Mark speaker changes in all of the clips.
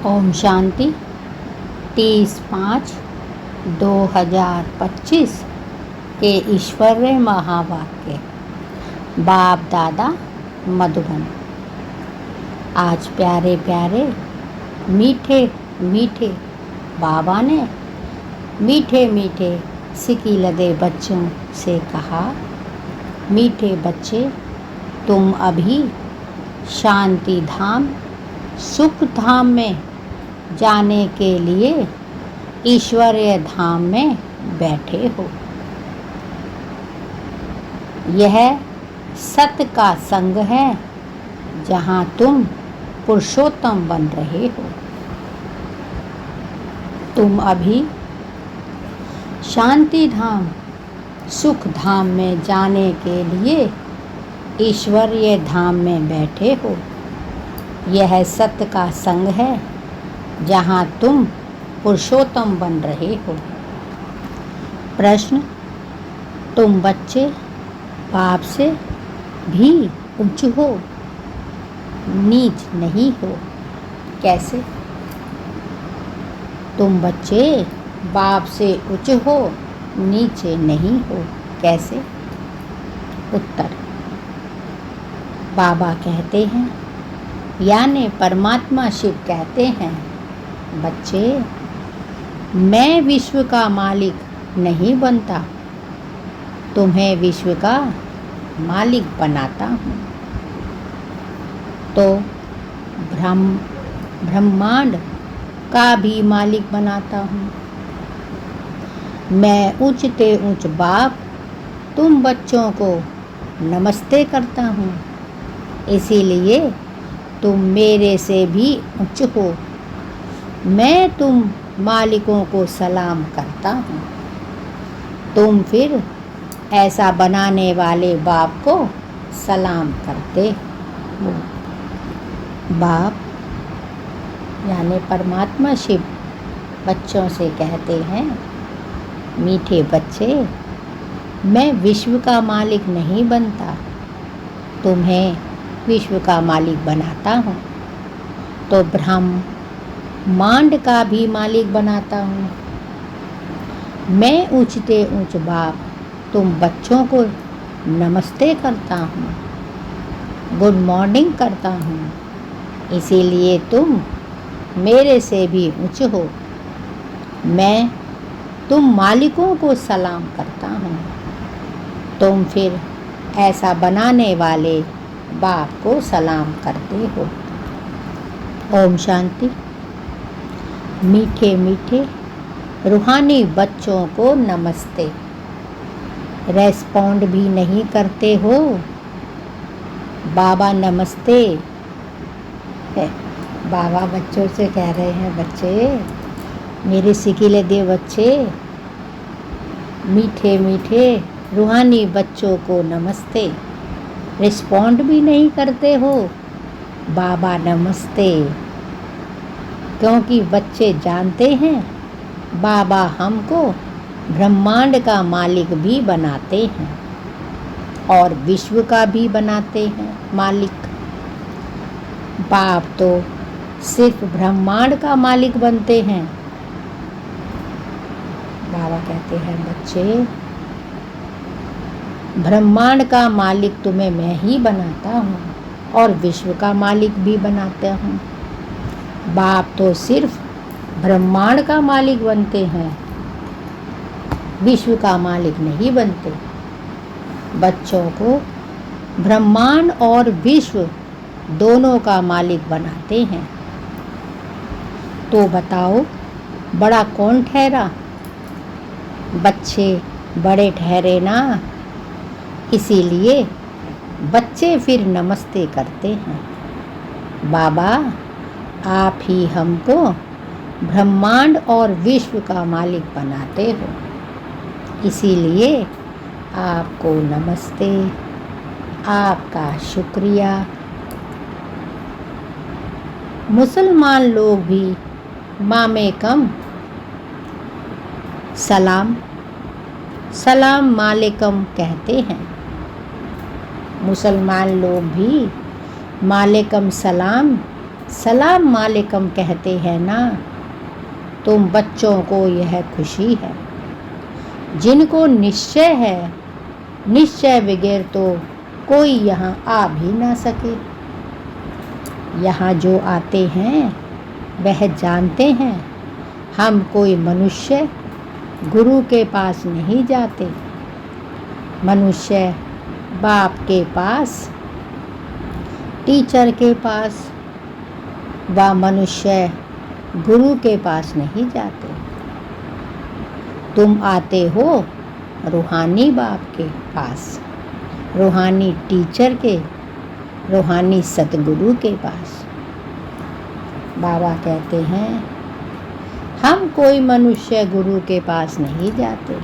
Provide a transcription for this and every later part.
Speaker 1: ओम शांति 30/5/2025 के ईश्वरीय महावाक्य। बाप दादा मधुबन। आज प्यारे प्यारे मीठे मीठे बाबा ने मीठे मीठे सिकीलदे बच्चों से कहा, मीठे बच्चे, तुम अभी शांति धाम सुख धाम में जाने के लिए ईश्वरीय धाम में बैठे हो। यह सत्य का संग है जहाँ तुम पुरुषोत्तम बन रहे हो। तुम अभी शांति धाम सुख धाम में जाने के लिए ईश्वरीय धाम में बैठे हो। यह सत्य का संग है जहाँ तुम पुरुषोत्तम बन रहे हो। प्रश्न, तुम बच्चे बाप से भी उच्च हो, नीच नहीं हो, कैसे? तुम बच्चे बाप से उच्च हो, नीचे नहीं हो, कैसे? उत्तर, बाबा कहते हैं, यानी परमात्मा शिव कहते हैं, बच्चे, मैं विश्व का मालिक नहीं बनता, तुम्हें विश्व का मालिक बनाता हूँ। तो ब्रह्मांड का भी मालिक बनाता हूँ। मैं ऊंचते ऊंच बाप तुम बच्चों को नमस्ते करता हूँ, इसीलिए तुम मेरे से भी उच्च हो। मैं तुम मालिकों को सलाम करता हूँ। तुम फिर ऐसा बनाने वाले बाप को सलाम करते हो। बाप यानी परमात्मा शिव बच्चों से कहते हैं, मीठे बच्चे, मैं विश्व का मालिक नहीं बनता, तुम्हें विश्व का मालिक बनाता हूँ। तो ब्रह्मांड का भी मालिक बनाता हूँ। मैं ऊंचते ऊंच बाप तुम बच्चों को नमस्ते करता हूँ, गुड मॉर्निंग करता हूँ, इसीलिए तुम मेरे से भी ऊंच हो। मैं तुम मालिकों को सलाम करता हूँ। तुम फिर ऐसा बनाने वाले बाप को सलाम करते हो। ओम शांति। मीठे मीठे रूहानी बच्चों को नमस्ते। रेस्पॉन्ड भी नहीं करते हो। बाबा नमस्ते। बाबा बच्चों से कह रहे हैं, बच्चे, मेरे सिकीले दे बच्चे, मीठे मीठे रूहानी बच्चों को नमस्ते। रिस्पॉन्ड भी नहीं करते हो। बाबा नमस्ते। क्योंकि बच्चे जानते हैं बाबा हमको ब्रह्मांड का मालिक भी बनाते हैं और विश्व का भी बनाते हैं मालिक। बाप तो सिर्फ ब्रह्मांड का मालिक बनते हैं। बाबा कहते हैं, बच्चे, ब्रह्मांड का मालिक तुम्हें मैं ही बनाता हूँ और विश्व का मालिक भी बनाता हूँ। बाप तो सिर्फ ब्रह्मांड का मालिक बनते हैं, विश्व का मालिक नहीं बनते। बच्चों को ब्रह्मांड और विश्व दोनों का मालिक बनाते हैं। तो बताओ, बड़ा कौन ठहरा? बच्चे बड़े ठहरे ना, इसीलिए बच्चे फिर नमस्ते करते हैं। बाबा, आप ही हमको ब्रह्मांड और विश्व का मालिक बनाते हो, इसीलिए आपको नमस्ते, आपका शुक्रिया। मुसलमान लोग भी मामेकम सलाम सलाम मालेकम कहते हैं। मुसलमान लोग भी मालेकम सलाम सलाम मालिकम कहते हैं ना, तुम बच्चों को यह खुशी है। जिनको निश्चय है, निश्चय बगैर तो कोई यहाँ आ भी ना सके। यहाँ जो आते हैं वह जानते हैं हम कोई मनुष्य गुरु के पास नहीं जाते। मनुष्य बाप के पास, टीचर के पास व मनुष्य गुरु के पास नहीं जाते। तुम आते हो रूहानी बाप के पास, रूहानी टीचर के, रूहानी सतगुरु के पास। बाबा कहते हैं हम कोई मनुष्य गुरु के पास नहीं जाते।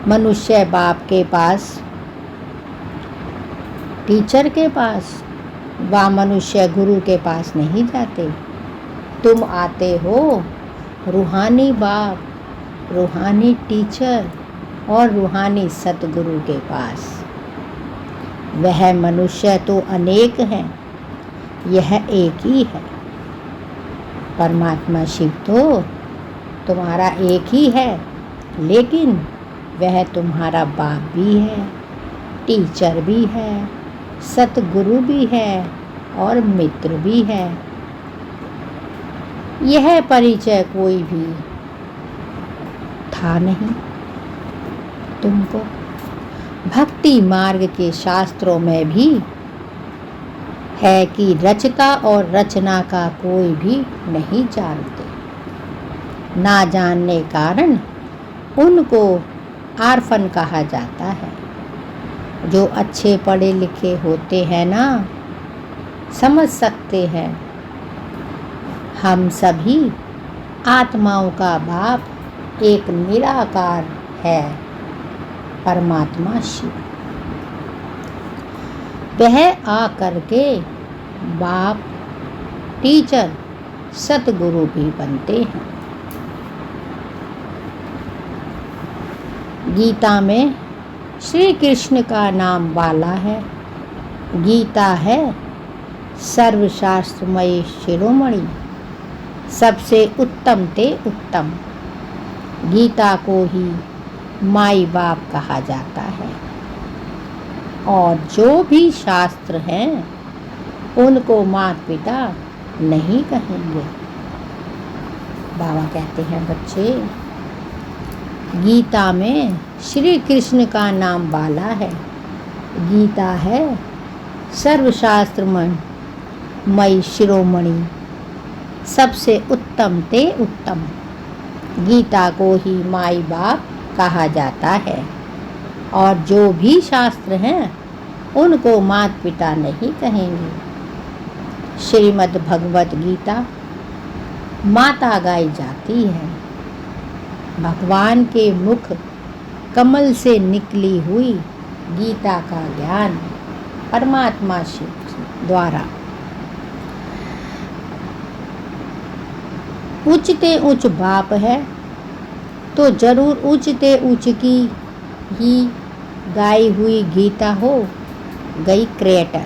Speaker 1: मनुष्य बाप के पास, टीचर के पास व मनुष्य गुरु के पास नहीं जाते। तुम आते हो रूहानी बाप, रूहानी टीचर और रूहानी सतगुरु के पास। वह मनुष्य तो अनेक हैं, यह एक ही है। परमात्मा शिव तो तुम्हारा एक ही है, लेकिन वह तुम्हारा बाप भी है, टीचर भी है, सतगुरु भी है और मित्र भी है। यह परिचय कोई भी था नहीं तुमको। भक्ति मार्ग के शास्त्रों में भी है कि रचता और रचना का कोई भी नहीं जानते। ना जानने कारण उनको आर्फन कहा जाता है। जो अच्छे पढ़े लिखे होते हैं ना, समझ सकते हैं हम सभी आत्माओं का बाप एक निराकार है, परमात्मा शिव। वह आ करके बाप, टीचर, सतगुरु भी बनते हैं। गीता में श्री कृष्ण का नाम वाला है। गीता है सर्वशास्त्रमयी शिरोमणि, सबसे उत्तम ते उत्तम। गीता को ही माई बाप कहा जाता है। और जो भी शास्त्र हैं उनको माता पिता नहीं कहेंगे। बाबा कहते हैं बच्चे, गीता में श्री कृष्ण का नाम वाला है। गीता है सर्वशास्त्रमयी शिरोमणि, सबसे उत्तम ते उत्तम। गीता को ही माई बाप कहा जाता है। और जो भी शास्त्र हैं उनको माता पिता नहीं कहेंगे। श्रीमद् भगवत गीता माता गाई जाती है। भगवान के मुख कमल से निकली हुई गीता का ज्ञान परमात्मा शिव द्वारा। ऊंचते ऊंच बाप है तो जरूर ऊंचते ऊंच की ही गाई हुई गीता हो गई क्रिएटर।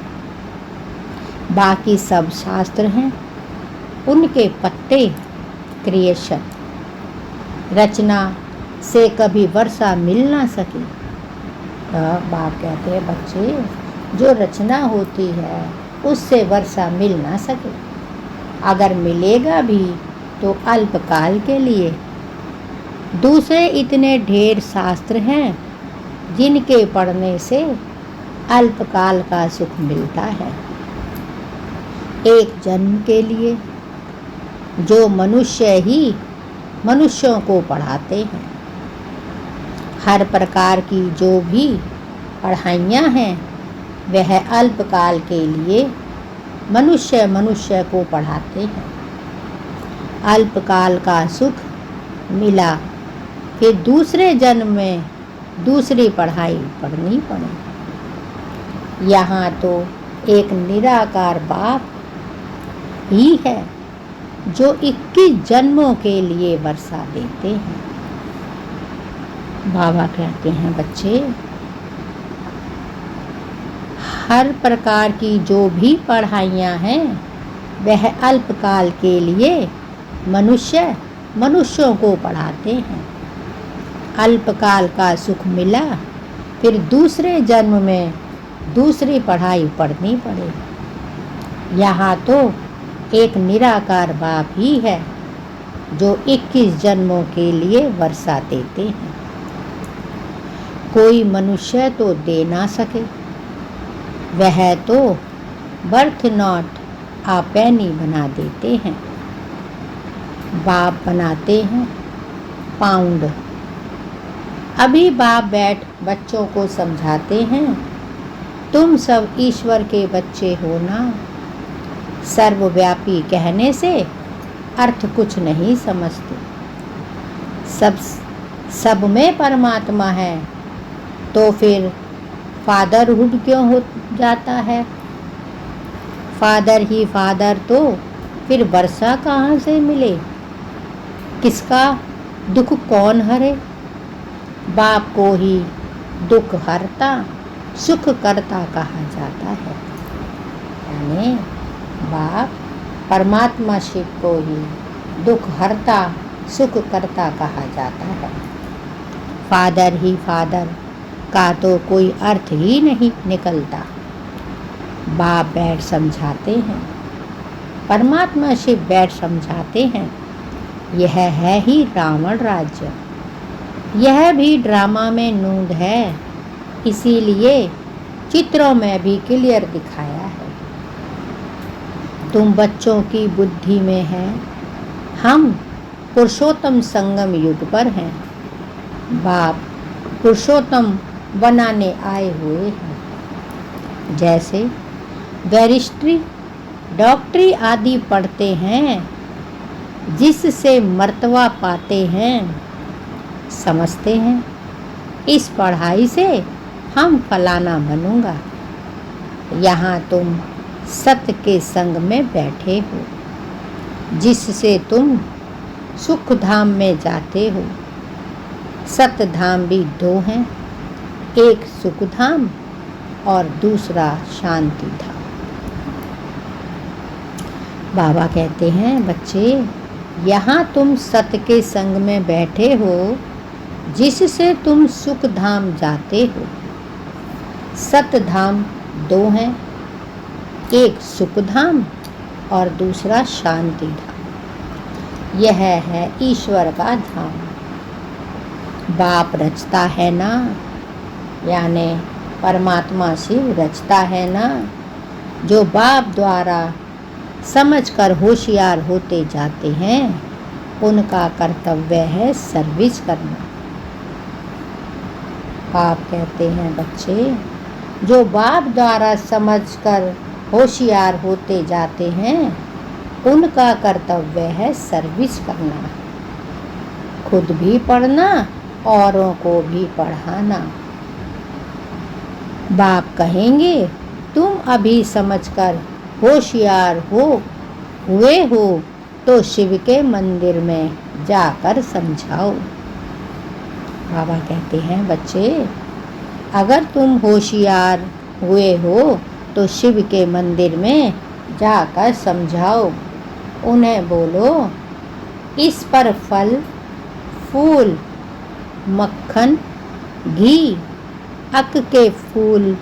Speaker 1: बाकी सब शास्त्र हैं, उनके पत्ते क्रिएशन। रचना से कभी वर्षा मिल ना सके। बाप कहते हैं बच्चे, जो रचना होती है उससे वर्षा मिल ना सके। अगर मिलेगा भी तो अल्पकाल के लिए। दूसरे इतने ढेर शास्त्र हैं जिनके पढ़ने से अल्पकाल का सुख मिलता है, एक जन्म के लिए, जो मनुष्य ही मनुष्यों को पढ़ाते हैं। हर प्रकार की जो भी पढ़ाइयाँ हैं वह अल्पकाल के लिए मनुष्य मनुष्य को पढ़ाते हैं। अल्पकाल का सुख मिला, फिर दूसरे जन्म में दूसरी पढ़ाई पढ़नी पड़े। यहाँ तो एक निराकार बाप ही है जो 21 जन्मों के लिए वर्षा देते हैं। बाबा कहते हैं बच्चे, हर प्रकार की जो भी पढ़ाइयाँ हैं वह अल्पकाल के लिए मनुष्यों को पढ़ाते हैं। अल्पकाल का सुख मिला, फिर दूसरे जन्म में दूसरी पढ़ाई पढ़नी पड़े। यहाँ तो एक निराकार बाप ही है जो 21 जन्मों के लिए वर्षा देते हैं। कोई मनुष्य तो दे ना सके, वह तो बर्थ नॉट आ पैनी बना देते हैं। बाप बनाते हैं पाउंड। अभी बाप बैठ बच्चों को समझाते हैं, तुम सब ईश्वर के बच्चे हो ना। सर्वव्यापी कहने से अर्थ कुछ नहीं समझते। सब में परमात्मा है, तो फिर फादरहुड क्यों हो जाता है? फादर ही फादर तो फिर वर्षा कहाँ से मिले? किसका दुख कौन हरे? बाप को ही दुख हरता सुख करता कहा जाता है। यानी बाप परमात्मा शिव को ही दुख हरता सुख करता कहा जाता है। फादर ही फादर का तो कोई अर्थ ही नहीं निकलता। बाप बैठ समझाते हैं, परमात्मा शिव बैठ समझाते हैं। यह है ही रावण राज्य। यह भी ड्रामा में नूंद है, इसीलिए चित्रों में भी क्लियर दिखाया है। तुम बच्चों की बुद्धि में है, हम पुरुषोत्तम संगम युग पर हैं। बाप पुरुषोत्तम बनाने आए हुए हैं। जैसे बैरिस्ट्री डॉक्टरी आदि पढ़ते हैं, जिससे मर्तबा पाते हैं, समझते हैं इस पढ़ाई से हम फलाना बनूंगा। यहाँ तुम सत्य के संग में बैठे हो, जिससे तुम सुख धाम में जाते हो। सत्य धाम भी दो हैं, एक सुख धाम और दूसरा शांति धाम। बाबा कहते हैं, बच्चे यहाँ तुम सत्य के संग में बैठे हो, जिससे तुम सुख धाम जाते हो। सत्य धाम दो हैं, एक सुख धाम और दूसरा शांति धाम। यह है ईश्वर का धाम। बाप रचता है ना, यानी परमात्मा शिव रचता है ना। जो बाप द्वारा समझकर होशियार होते जाते हैं, उनका कर्तव्य है सर्विस करना। बाप कहते हैं, बच्चे जो बाप द्वारा समझकर होशियार होते जाते हैं, उनका कर्तव्य है सर्विस करना। खुद भी पढ़ना, औरों को भी पढ़ाना। बाप कहेंगे, तुम अभी समझकर होशियार हुए हो तो शिव के मंदिर में जाकर समझाओ। बाबा कहते हैं, बच्चे अगर तुम होशियार हुए हो तो शिव के मंदिर में जाकर समझाओ। उन्हें बोलो, इस पर फल फूल मक्खन घी अक के फूल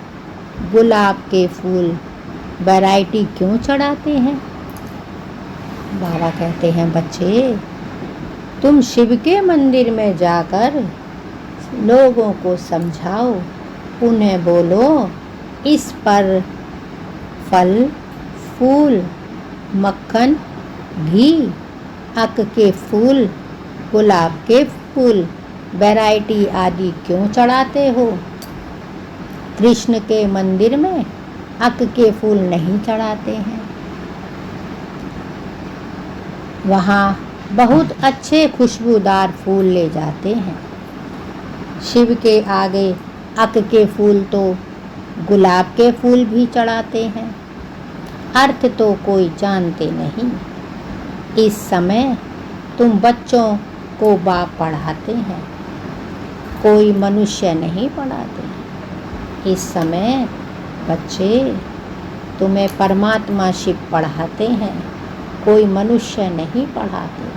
Speaker 1: गुलाब के फूल वैरायटी क्यों चढ़ाते हैं? बाबा कहते हैं, बच्चे तुम शिव के मंदिर में जाकर लोगों को समझाओ। उन्हें बोलो, इस पर फल फूल मक्खन घी अक के फूल गुलाब के फूल वैरायटी आदि क्यों चढ़ाते हो? कृष्ण के मंदिर में अक के फूल नहीं चढ़ाते हैं। वहाँ बहुत अच्छे खुशबूदार फूल ले जाते हैं। शिव के आगे अक के फूल तो गुलाब के फूल भी चढ़ाते हैं। अर्थ तो कोई जानते नहीं। इस समय तुम बच्चों को बाप पढ़ाते हैं, कोई मनुष्य नहीं पढ़ाते। इस समय बच्चे तुम्हें परमात्मा शिव पढ़ाते हैं, कोई मनुष्य नहीं पढ़ाते।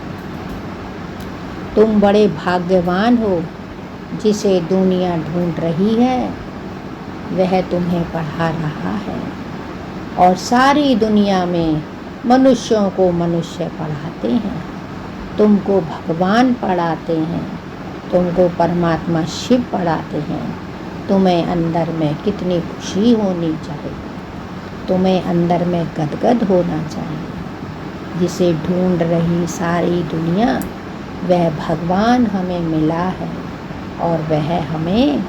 Speaker 1: तुम बड़े भाग्यवान हो, जिसे दुनिया ढूंढ रही है वह तुम्हें पढ़ा रहा है। और सारी दुनिया में मनुष्यों को मनुष्य पढ़ाते हैं, तुमको भगवान पढ़ाते हैं, तुमको परमात्मा शिव पढ़ाते हैं। तुम्हें अंदर में कितनी खुशी होनी चाहिए, तुम्हें अंदर में गदगद होना चाहिए। जिसे ढूंढ रही सारी दुनिया वह भगवान हमें मिला है और वह हमें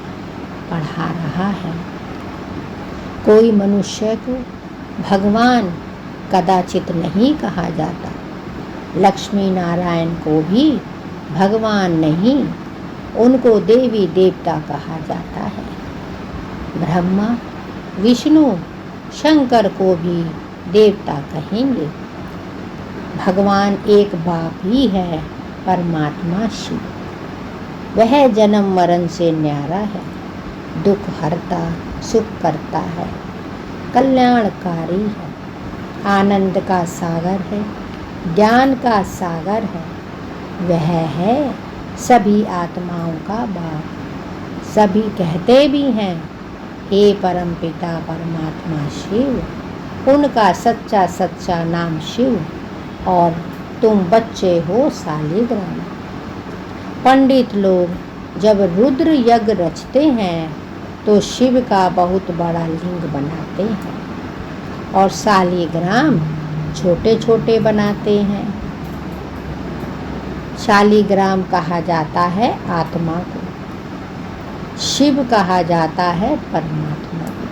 Speaker 1: पढ़ा रहा है। कोई मनुष्य को भगवान कदाचित नहीं कहा जाता, लक्ष्मी नारायण को भी भगवान नहीं, उनको देवी देवता कहा जाता है। ब्रह्मा विष्णु शंकर को भी देवता कहेंगे। भगवान एक बाप ही है, परमात्मा शिव। वह जन्म मरण से न्यारा है, दुख हरता सुख करता है, कल्याणकारी है, आनंद का सागर है, ज्ञान का सागर है। वह है सभी आत्माओं का बाप। सभी कहते भी हैं हे परमपिता परमात्मा शिव, उनका सच्चा सच्चा नाम शिव और तुम बच्चे हो शालिग्राम। पंडित लोग जब रुद्र यज्ञ रचते हैं तो शिव का बहुत बड़ा लिंग बनाते हैं और शालिग्राम छोटे छोटे बनाते हैं। शालिग्राम कहा जाता है आत्मा को, शिव कहा जाता है परमात्मा को।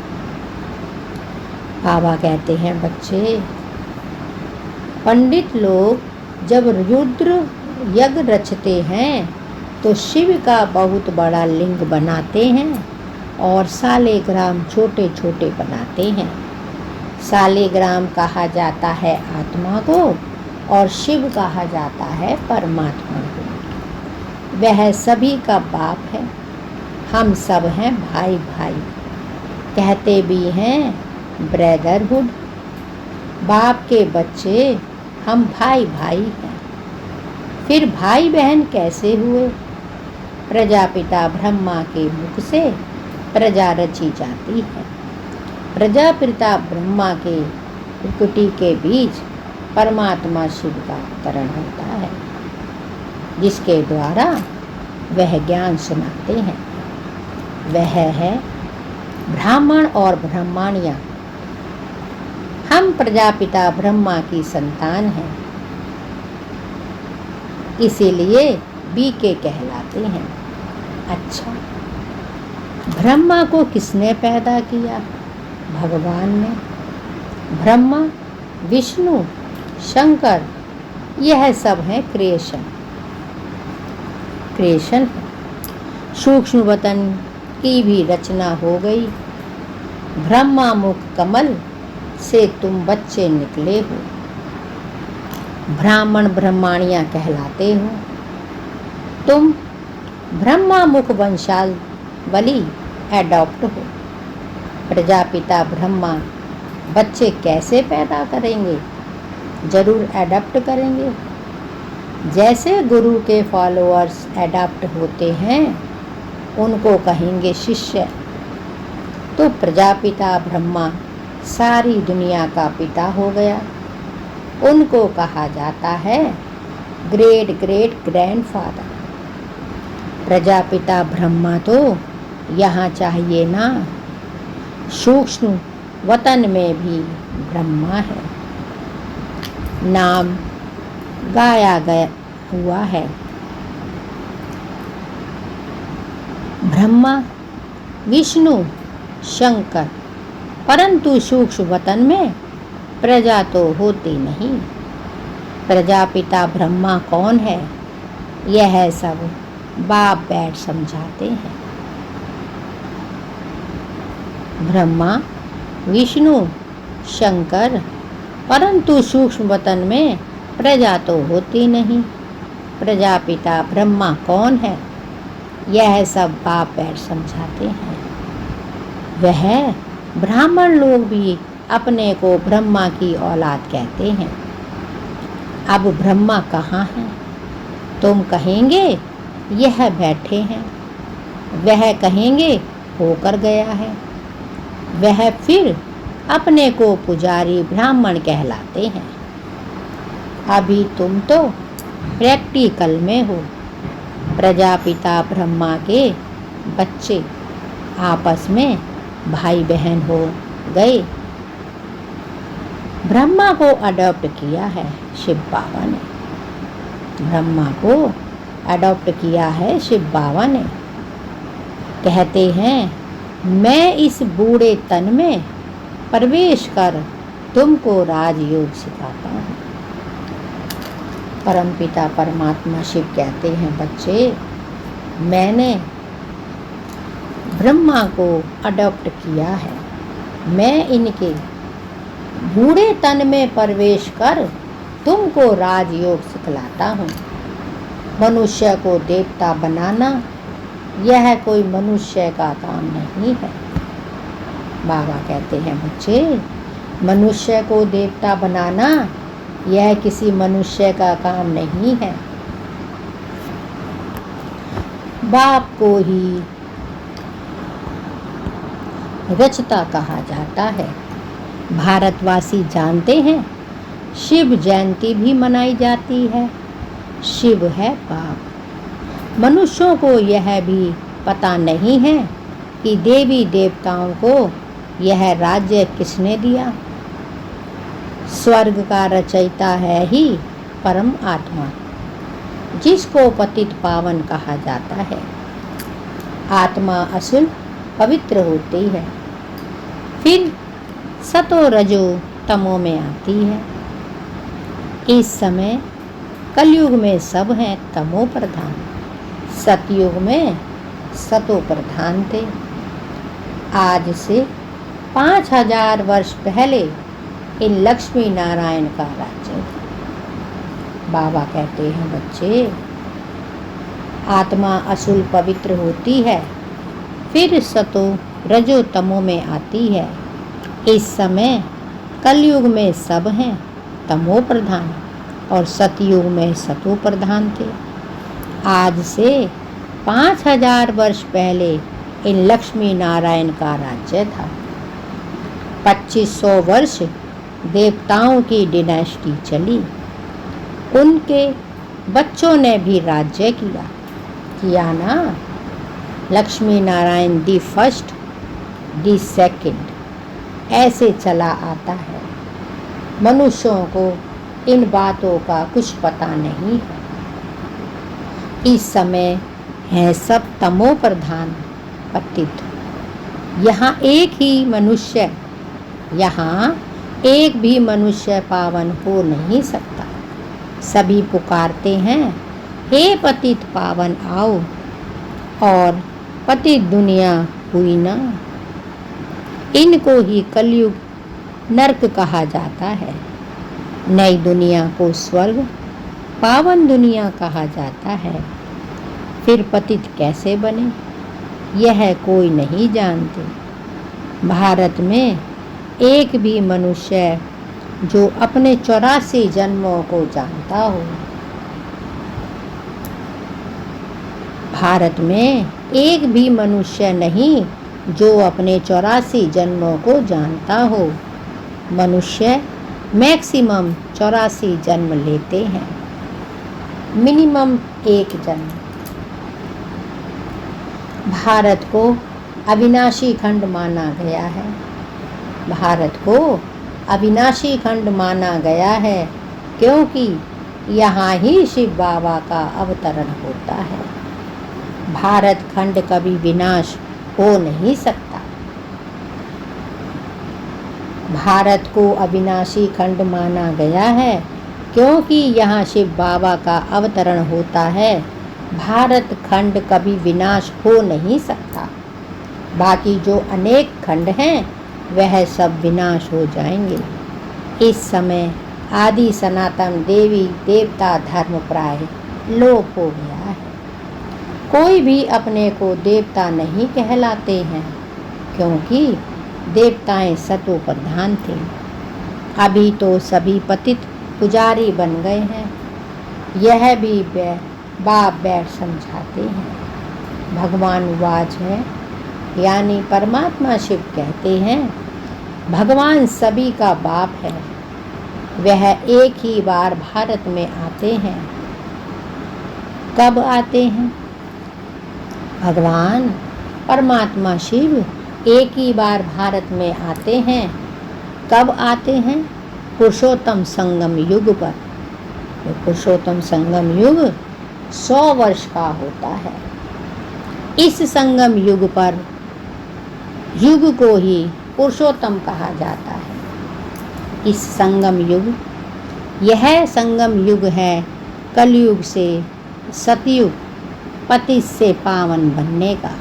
Speaker 1: बाबा कहते हैं बच्चे, पंडित लोग जब रुद्र यज्ञ रचते हैं तो शिव का बहुत बड़ा लिंग बनाते हैं और शालिग्राम छोटे छोटे बनाते हैं। शालिग्राम कहा जाता है आत्मा को और शिव कहा जाता है परमात्मा को। वह सभी का बाप है, हम सब हैं भाई भाई, कहते भी हैं ब्रदरहुड। बाप के बच्चे हम भाई भाई हैं। फिर भाई बहन कैसे हुए? प्रजापिता ब्रह्मा के मुख से प्रजा रची जाती है। प्रजापिता ब्रह्मा के प्रकृति के बीच परमात्मा शिव का अवतरण होता है, जिसके द्वारा वह ज्ञान सुनाते हैं। वह है ब्राह्मण और ब्राह्मणियाँ। हम प्रजापिता ब्रह्मा की संतान हैं, इसीलिए बीके कहलाते हैं। अच्छा, ब्रह्मा को किसने पैदा किया? भगवान ने। ब्रह्मा विष्णु शंकर यह सब है क्रिएशन। क्रिएशन सूक्ष्म वतन की भी रचना हो गई। ब्रह्मा मुख कमल से तुम बच्चे निकले हो, ब्राह्मण ब्रह्मणियाँ कहलाते हो। तुम ब्रह्मा मुख वंशावली एडॉप्ट हो। प्रजापिता ब्रह्मा बच्चे कैसे पैदा करेंगे? जरूर एडॉप्ट करेंगे। जैसे गुरु के फॉलोअर्स एडॉप्ट होते हैं उनको कहेंगे शिष्य। तो प्रजापिता ब्रह्मा सारी दुनिया का पिता हो गया, उनको कहा जाता है great great grandfather. Prajapita Brahma तो यहाँ चाहिए ना, सूक्ष्म वतन में भी ब्रह्मा है, नाम गाया गया हुआ है। ब्रह्मा विष्णु शंकर, परंतु सूक्ष्म वतन में प्रजा तो होती नहीं। प्रजापिता ब्रह्मा कौन है? यह सब बाप बैठ समझाते हैं। ब्रह्मा विष्णु शंकर, परंतु सूक्ष्म वतन में प्रजा तो होती नहीं। प्रजापिता ब्रह्मा कौन है? यह सब बाप बैठ समझाते हैं। वह ब्राह्मण लोग भी अपने को ब्रह्मा की औलाद कहते हैं। अब ब्रह्मा कहाँ हैं? तुम कहेंगे यह बैठे हैं, वह कहेंगे होकर गया है, वह फिर अपने को पुजारी ब्राह्मण कहलाते हैं। अभी तुम तो प्रैक्टिकल में हो। प्रजापिता ब्रह्मा के बच्चे आपस में भाई बहन हो गए। ब्रह्मा को अडॉप्ट किया है शिव बाबा ने। ब्रह्मा को अडॉप्ट किया है शिव बाबा ने। कहते हैं मैं इस बूढ़े तन में प्रवेश कर तुमको राजयोग सिखाता हूँ। परमपिता परमात्मा शिव कहते हैं बच्चे, मैंने ब्रह्मा को अडॉप्ट किया है। मैं इनके बूढ़े तन में प्रवेश कर तुमको राजयोग सिखलाता हूँ। मनुष्य को देवता बनाना यह कोई मनुष्य का काम नहीं है। बाबा कहते हैं बच्चे, मनुष्य को देवता बनाना यह किसी मनुष्य का काम नहीं है। बाप को ही रचता कहा जाता है। भारतवासी जानते हैं शिव जयंती भी मनाई जाती है। शिव है बाप। मनुष्यों को यह भी पता नहीं है कि देवी देवताओं को यह राज्य किसने दिया। स्वर्ग का रचयिता है ही परम आत्मा, जिसको पतित पावन कहा जाता है। आत्मा असुल पवित्र होती है, फिर सतो रजो तमो में आती है। इस समय कलयुग में सब हैं तमो प्रधान, सतयुग में सतो प्रधान थे। आज से 5000 वर्ष पहले इन लक्ष्मी नारायण का राज्य था। बाबा कहते हैं बच्चे, आत्मा असुल पवित्र होती है, फिर सतो रजो तमो में आती है। इस समय कलयुग में सब हैं तमो प्रधान और सतयुग में सतो प्रधान थे। आज से 5000 वर्ष पहले इन लक्ष्मी नारायण का राज्य था। 2500 वर्ष देवताओं की डिनेस्टी चली। उनके बच्चों ने भी राज्य किया ना। Lakshmi Narayan the first, the second, ऐसे चला आता है। मनुष्यों को इन बातों का कुछ पता नहीं है। इस समय है सब तमो प्रधान पतित। यहाँ एक भी मनुष्य पावन हो नहीं सकता। सभी पुकारते हैं हे पतित पावन आओ, और पतित दुनिया हुई ना। इनको ही कलयुग नरक कहा जाता है। नई दुनिया को स्वर्ग, पावन दुनिया कहा जाता है। फिर पतित कैसे बने यह कोई नहीं जानते। भारत में एक भी मनुष्य जो अपने 84 जन्मों को जानता हो। भारत में एक भी मनुष्य नहीं जो अपने 84 जन्मों को जानता हो। मनुष्य मैक्सिमम 84 जन्म लेते हैं, मिनिमम एक जन्म। भारत को अविनाशी खंड माना गया है। भारत को अविनाशी खंड माना गया है क्योंकि यहाँ ही शिव बाबा का अवतरण होता है। भारत खंड कभी विनाश हो नहीं सकता। भारत को अविनाशी खंड माना गया है क्योंकि यहाँ शिव बाबा का अवतरण होता है। भारत खंड कभी विनाश हो नहीं सकता। बाकी जो अनेक खंड हैं वह सब विनाश हो जाएंगे। इस समय आदि सनातन देवी देवता धर्म प्राय लोप हो गया है। कोई भी अपने को देवता नहीं कहलाते हैं क्योंकि देवताएं सतो प्रधान थे। अभी तो सभी पतित पुजारी बन गए हैं। यह भी बाप बैठ समझाते हैं। भगवान वाच है, यानी परमात्मा शिव कहते हैं, भगवान सभी का बाप है। वह एक ही बार भारत में आते हैं। कब आते हैं? भगवान परमात्मा शिव एक ही बार भारत में आते हैं। कब आते हैं? पुरुषोत्तम संगम युग पर। पुरुषोत्तम संगम युग 100 वर्ष का होता है। इस संगम युग पर युग को ही पुरुषोत्तम कहा जाता है। इस संगम युग, यह संगम युग है कलयुग से सतयुग, पतित से पावन बनने का।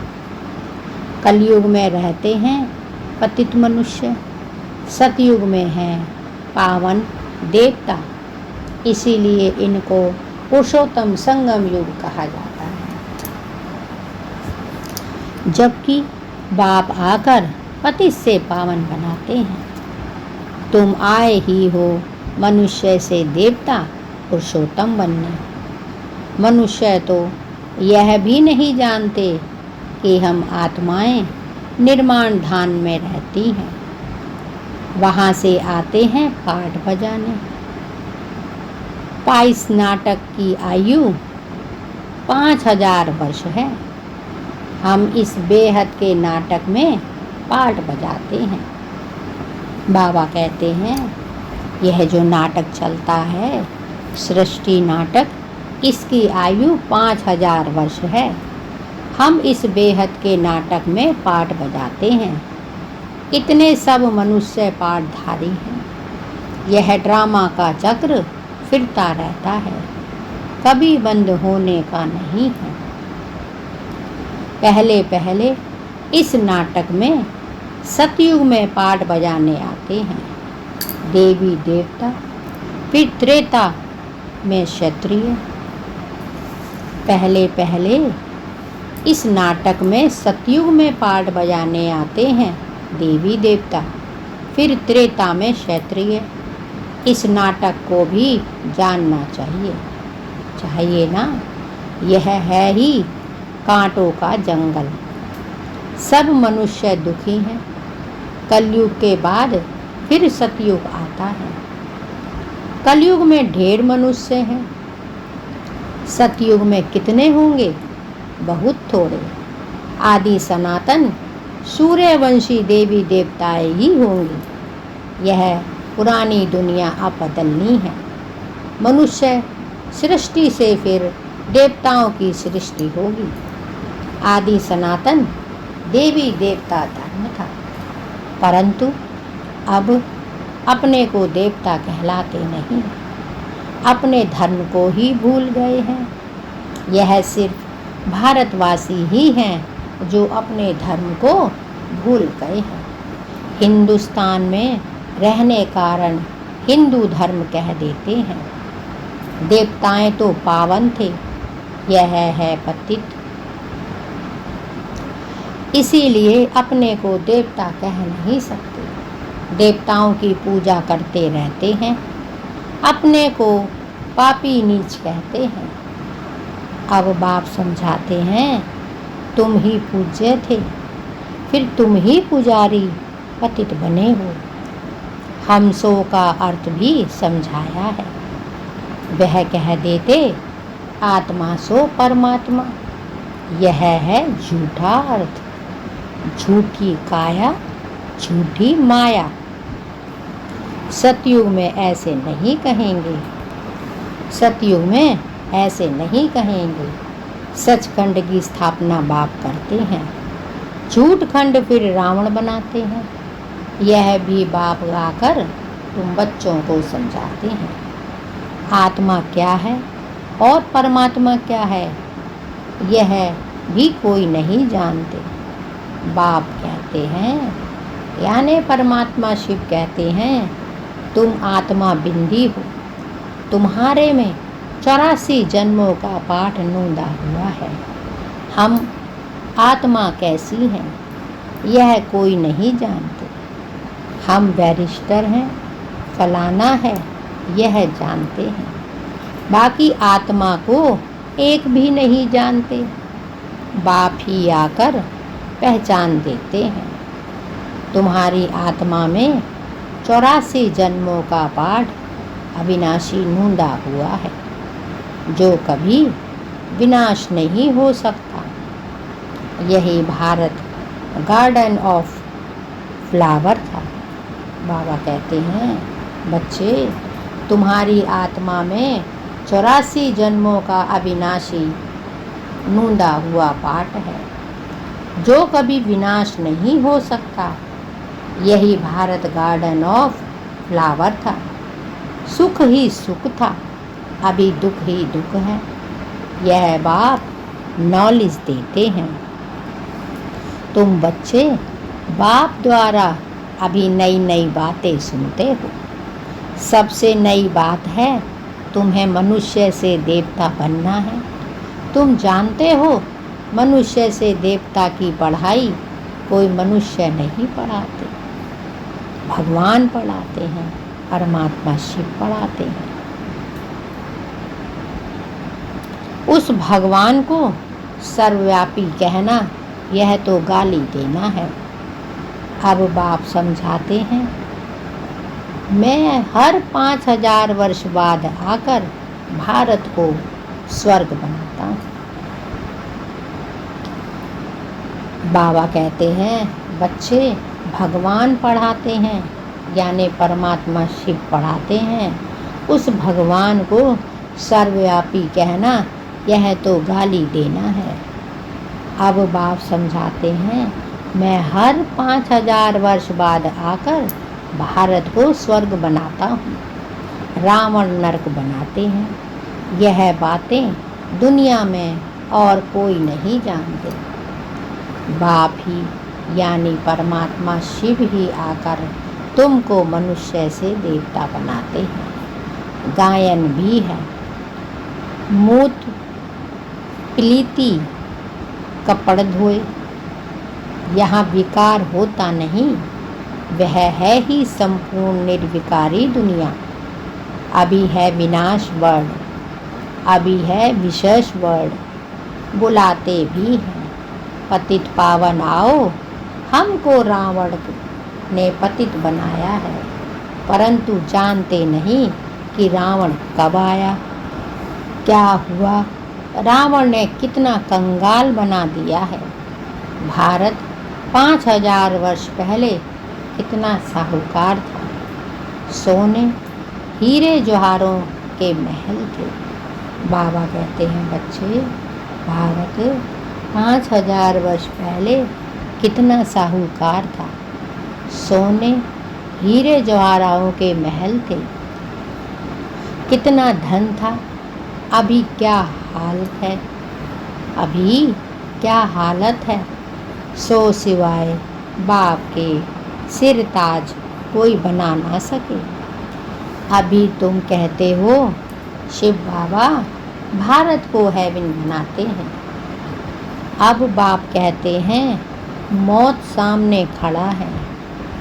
Speaker 1: कलयुग में रहते हैं पतित मनुष्य, सतयुग में है पावन देवता। इसीलिए इनको पुरुषोत्तम संगम युग कहा जाता है। जबकि बाप आकर पतित से पावन बनाते हैं। तुम आए ही हो मनुष्य से देवता पुरुषोत्तम बनने। मनुष्य तो यह भी नहीं जानते कि हम आत्माएं निर्माण धाम में रहती हैं। वहाँ से आते हैं पाठ बजाने। 22 नाटक की आयु 5000 वर्ष है। हम इस बेहद के नाटक में पाठ बजाते हैं। बाबा कहते हैं, यह जो नाटक चलता है सृष्टि नाटक, इसकी आयु 5000 वर्ष है। हम इस बेहद के नाटक में पाठ बजाते हैं। इतने सब मनुष्य पाठधारी हैं। यह ड्रामा का चक्र फिरता रहता है, कभी बंद होने का नहीं है। पहले पहले इस नाटक में सतयुग में पाठ बजाने आते हैं देवी देवता, फिर त्रेता में क्षत्रिय। पहले पहले इस नाटक में सतयुग में पाठ बजाने आते हैं देवी देवता, फिर त्रेता में क्षत्रिय। इस नाटक को भी जानना चाहिए ना। यह है ही कांटों का जंगल। सब मनुष्य दुखी हैं। कलयुग के बाद फिर सतयुग आता है। कलयुग में ढेर मनुष्य हैं। सतयुग में कितने होंगे? बहुत थोड़े। आदि सनातन सूर्यवंशी देवी देवताएं ही होंगी। यह पुरानी दुनिया अब बदलनी है। मनुष्य सृष्टि से फिर देवताओं की सृष्टि होगी। आदि सनातन देवी देवता धर्म था, परंतु अब अपने को देवता कहलाते नहीं, अपने धर्म को ही भूल गए हैं। यह सिर्फ भारतवासी ही हैं जो अपने धर्म को भूल गए हैं। हिंदुस्तान में रहने कारण हिंदू धर्म कह देते हैं। देवताएं तो पावन थे, यह है पतित। इसीलिए अपने को देवता कह नहीं सकते। देवताओं की पूजा करते रहते हैं, अपने को पापी नीच कहते हैं। अब बाप समझाते हैं, तुम ही पूज्य थे, फिर तुम ही पुजारी पतित बने हो। हमसो का अर्थ भी समझाया है। वह कह देते, आत्मा सो परमात्मा। यह है झूठा अर्थ। झूठी काया, झूठी माया। सतयुग में ऐसे नहीं कहेंगे। सतयुग में ऐसे नहीं कहेंगे। सचखंड की स्थापना बाप करते हैं, झूठ खंड फिर रावण बनाते हैं। यह भी बाप गाकर तुम बच्चों को समझाते हैं। आत्मा क्या है और परमात्मा क्या है, यह भी कोई नहीं जानते। बाप कहते हैं, यानी परमात्मा शिव कहते हैं, तुम आत्मा बिंदी हो। तुम्हारे में 84 जन्मों का पाठ नोंदा हुआ है। हम आत्मा कैसी हैं, यह कोई नहीं जानते। हम बैरिस्टर हैं, फलाना है, यह जानते हैं, बाकी आत्मा को एक भी नहीं जानते। बाप ही आकर पहचान देते हैं। तुम्हारी आत्मा में 84 जन्मों का पाठ अविनाशी नूंदा हुआ है, जो कभी विनाश नहीं हो सकता। यही भारत गार्डन ऑफ फ्लावर था। बाबा कहते हैं, बच्चे, तुम्हारी आत्मा में 84 जन्मों का अविनाशी नूंदा हुआ पाठ है, जो कभी विनाश नहीं हो सकता। यही भारत गार्डन ऑफ फ्लावर था। सुख ही सुख था, अभी दुख ही दुख है। यह बाप नॉलेज देते हैं। तुम बच्चे बाप द्वारा अभी नई नई बातें सुनते हो। सबसे नई बात है, तुम्हें मनुष्य से देवता बनना है। तुम जानते हो, मनुष्य से देवता की पढ़ाई कोई मनुष्य नहीं पढ़ाते, भगवान पढ़ाते हैं, परमात्मा शिव पढ़ाते हैं। उस भगवान को सर्वव्यापी कहना, यह तो गाली देना है। अब बाप समझाते हैं, मैं हर 5000 वर्ष बाद आकर भारत को स्वर्ग बनाता हूँ। बाबा कहते हैं, बच्चे, भगवान पढ़ाते हैं, यानी परमात्मा शिव पढ़ाते हैं। उस भगवान को सर्वव्यापी कहना, यह तो गाली देना है। अब बाप समझाते हैं, मैं हर 5000 वर्ष बाद आकर भारत को स्वर्ग बनाता हूँ, रावण नरक बनाते हैं। यह बातें दुनिया में और कोई नहीं जानते। बाप ही यानी परमात्मा शिव ही आकर तुमको मनुष्य से देवता बनाते हैं। गायन भी है, मूत प्लीति कपड़ धोए, यहाँ विकार होता नहीं। वह है ही संपूर्ण निर्विकारी दुनिया। अभी है विनाश वर्ड, अभी है विशेष वर्ड। बुलाते भी हैं, पतित पावन आओ, हमको रावण ने पतित बनाया है, परंतु जानते नहीं कि रावण कब आया, क्या हुआ, रावण ने कितना कंगाल बना दिया है। भारत 5000 वर्ष पहले कितना साहूकार था। सोने हीरे जवाहरों के महल थे। बाबा कहते हैं, बच्चे, भारत 5000 वर्ष पहले कितना साहूकार था। सोने हीरे जवाहरों के महल थे, कितना धन था। अभी क्या हालत है, अभी क्या हालत है। सो सिवाय बाप के सिर ताज कोई बना ना सके। अभी तुम कहते हो शिव बाबा भारत को हेवन बनाते हैं। अब बाप कहते हैं, मौत सामने खड़ा है,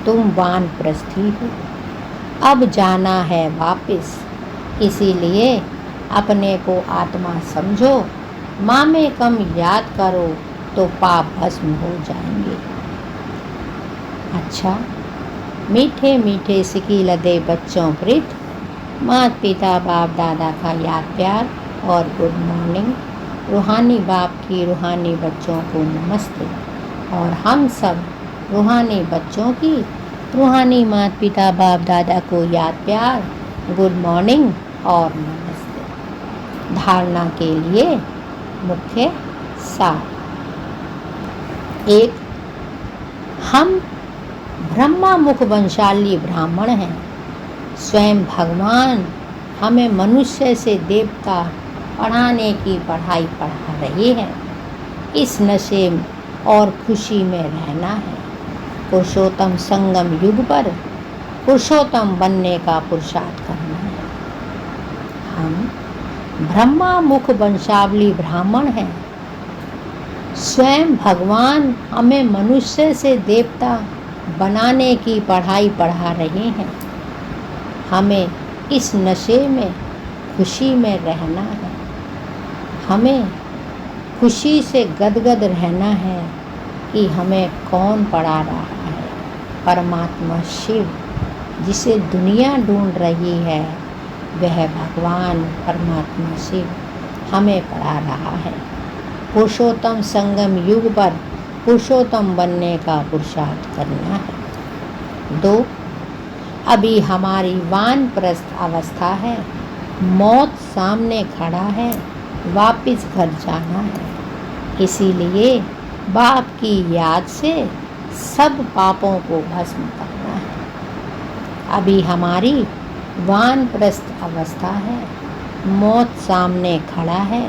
Speaker 1: तुम वानप्रस्थी हो, अब जाना है वापस। इसीलिए अपने को आत्मा समझो, माँ में कम याद करो तो पाप भस्म हो जाएंगे। अच्छा, मीठे मीठे सिकी लदे बच्चों प्रीत, माता पिता बाप दादा का याद प्यार और गुड मॉर्निंग। रूहानी बाप की रूहानी बच्चों को नमस्ते, और हम सब रूहानी बच्चों की रूहानी माता पिता बाप दादा को याद प्यार, गुड मॉर्निंग और नमस्ते। धारणा के लिए मुख्य सार। 1, हम ब्रह्मा मुख वंशाली ब्राह्मण हैं। स्वयं भगवान हमें मनुष्य से देवता पढ़ाने की पढ़ाई पढ़ा रहे हैं। इस नशे और खुशी में रहना है। पुरुषोत्तम संगम युग पर पुरुषोत्तम बनने का पुरुषार्थ करना है। हम ब्रह्मा मुख वंशावली ब्राह्मण हैं। स्वयं भगवान हमें मनुष्य से देवता बनाने की पढ़ाई पढ़ा रहे हैं। हमें इस नशे में खुशी में रहना है। हमें खुशी से गदगद रहना है कि हमें कौन पढ़ा रहा है। परमात्मा शिव, जिसे दुनिया ढूंढ रही है, वह भगवान परमात्मा शिव हमें पढ़ा रहा है। पुरुषोत्तम संगम युग पर पुरुषोत्तम बनने का पुरुषार्थ करना है। 2, अभी हमारी वानप्रस्थ अवस्था है। मौत सामने खड़ा है, वापस घर जाना है। इसीलिए बाप की याद से सब पापों को भस्म करना है। अभी हमारी वानप्रस्थ अवस्था है। मौत सामने खड़ा है,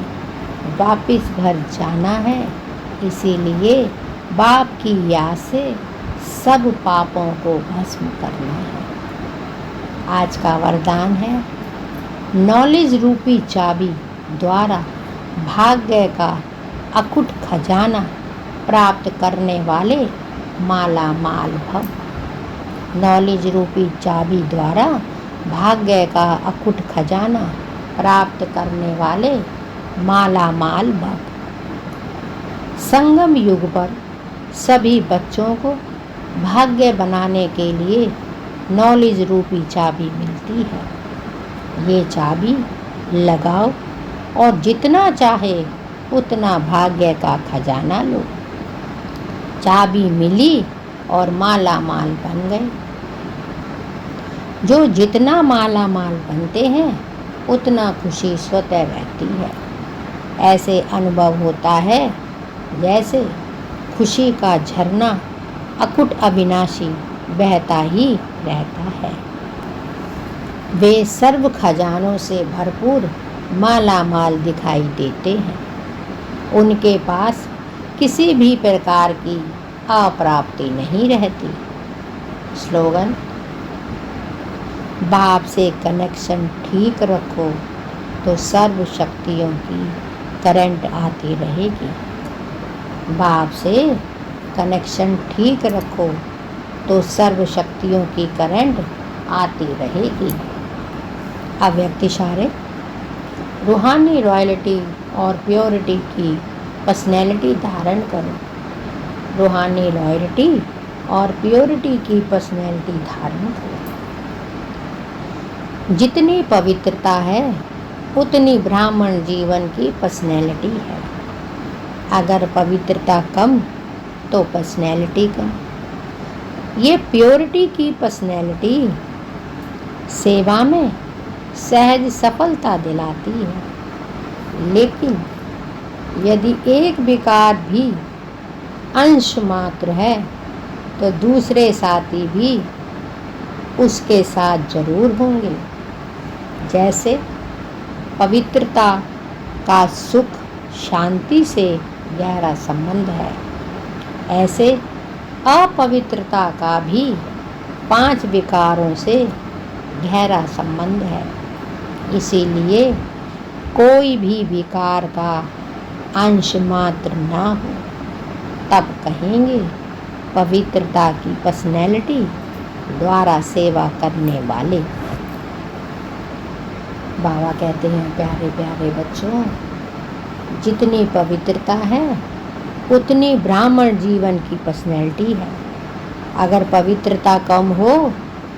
Speaker 1: वापस घर जाना है। इसीलिए बाप की याद से सब पापों को भस्म करना है। आज का वरदान है, नॉलेज रूपी चाबी द्वारा भाग्य का अकुट खजाना प्राप्त करने वाले माला माल भव। नॉलेज रूपी चाबी द्वारा भाग्य का अकुट खजाना प्राप्त करने वाले माला माल भव। संगम युग पर सभी बच्चों को भाग्य बनाने के लिए नॉलेज रूपी चाबी मिलती है। ये चाबी लगाओ और जितना चाहे उतना भाग्य का खजाना लो। चाबी मिली और माला माल बन गए। जो जितना माला माल बनते हैं उतना खुशी स्वतः रहती है। ऐसे अनुभव होता है जैसे खुशी का झरना अकुट अविनाशी बहता ही रहता है। वे सर्व खजानों से भरपूर माला माल दिखाई देते हैं। उनके पास किसी भी प्रकार की अप्राप्ति नहीं रहती। स्लोगन, बाप से कनेक्शन ठीक रखो तो सर्व शक्तियों की करंट आती रहेगी। बाप से कनेक्शन ठीक रखो तो सर्व शक्तियों की करंट आती रहेगी। अव्यक्त इशारे, रूहानी रॉयल्टी और प्योरिटी की पर्सनैलिटी धारण करो। रूहानी रॉयल्टी और प्योरिटी की पर्सनैलिटी धारण करो। जितनी पवित्रता है उतनी ब्राह्मण जीवन की पर्सनैलिटी है। अगर पवित्रता कम तो पर्सनैलिटी कम। ये प्योरिटी की पर्सनैलिटी सेवा में सहज सफलता दिलाती है। लेकिन यदि एक विकार भी अंश मात्र है तो दूसरे साथी भी उसके साथ जरूर होंगे। जैसे पवित्रता का सुख शांति से गहरा संबंध है, ऐसे अपवित्रता का भी 5 विकारों से गहरा संबंध है। इसीलिए कोई भी विकार का अंश मात्र ना हो, तब कहेंगे पवित्रता की पर्सनैलिटी द्वारा सेवा करने वाले। बाबा कहते हैं, प्यारे प्यारे बच्चों, जितनी पवित्रता है उतनी ब्राह्मण जीवन की पर्सनैलिटी है। अगर पवित्रता कम हो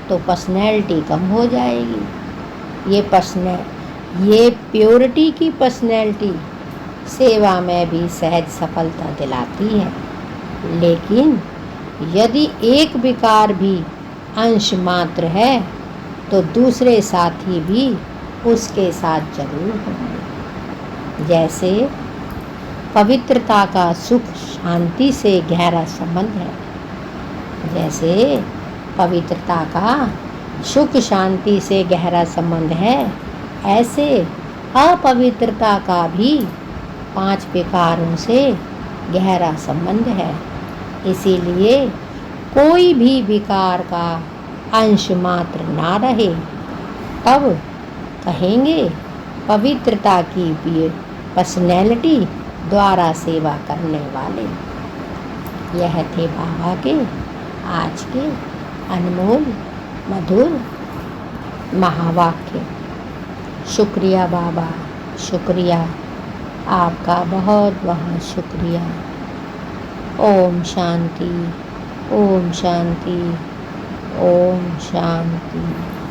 Speaker 1: तो पर्सनैलिटी कम हो जाएगी। ये प्योरिटी की पर्सनैलिटी सेवा में भी सहज सफलता दिलाती है। लेकिन यदि एक विकार भी अंश मात्र है तो दूसरे साथी भी उसके साथ जरूर होंगे। जैसे पवित्रता का सुख शांति से गहरा संबंध है, जैसे पवित्रता का सुख शांति से गहरा संबंध है, ऐसे अपवित्रता का भी 5 विकारों से गहरा संबंध है। इसीलिए कोई भी विकार का अंश मात्र ना रहे, तब कहेंगे पवित्रता की पर्सनैलिटी द्वारा सेवा करने वाले। यह थे बाबा के आज के अनमोल मधुर महावाक्य। शुक्रिया बाबा, शुक्रिया, आपका बहुत बहुत शुक्रिया। ओम शांति, ओम शांति, ओम शांति।